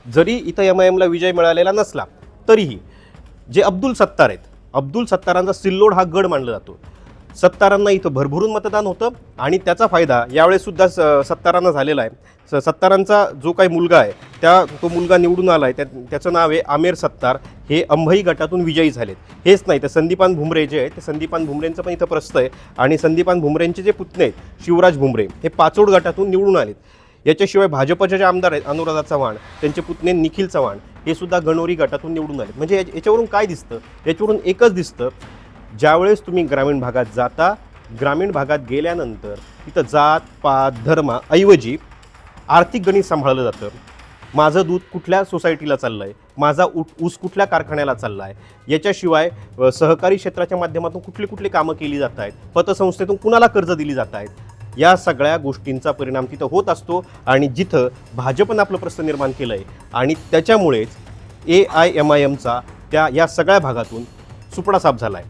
जरी इथं MIMला विजय मिळालेला नसला तरीही जे अब्दुल सत्तार आहेत, अब्दुल सत्तारांचा सिल्लोड हा गड मानला जातो. सत्तारांना इथं भरभरून मतदान होतं आणि त्याचा फायदा यावेळेससुद्धा सत्तारांना झालेला आहे. सत्तारांचा जो काही मुलगा आहे तो मुलगा निवडून आला आहे, त्याचं नाव आहे आमेर सत्तार. हे अंभई गटातून विजयी झालेत. हेच नाही तर संदीपान भुमरे जे आहेत ते संदीपान भुमरेंचं पण इथं प्रस्थ आहे आणि संदीपान भुमरेंचे जे पुतणे आहेत शिवराज भुमरे हे पाचोड गटातून निवडून आलेत. याच्याशिवाय भाजपचे जे आमदार आहेत अनुराधा चव्हाण, त्यांचे पुतणे निखिल चव्हाण हे सुद्धा गणोरी गटातून निवडून आलेत. म्हणजे याच्यावरून काय दिसतं? याच्यावरून एकच दिसतं, ज्यावेळेस तुम्ही ग्रामीण भागात जाता, ग्रामीण भागात गेल्यानंतर तिथं जात पात धर्माऐवजी आर्थिक गणित सांभाळलं जातं. माझं दूध कुठल्या सोसायटीला चाललं आहे, माझा ऊस कुठल्या कारखान्याला चालला आहे, याच्याशिवाय सहकारी क्षेत्राच्या माध्यमातून कुठली कुठली कामं केली जात आहेत, पतसंस्थेतून कुणाला कर्ज दिली जात आहेत, या सगळ्या गोष्टींचा परिणाम तिथं होत असतो. आणि जिथं भाजपनं आपलं प्रश्न निर्माण केलं आहे आणि त्याच्यामुळेच AIMIMचा या सगळ्या भागातून सुपडा साफ झाला आहे.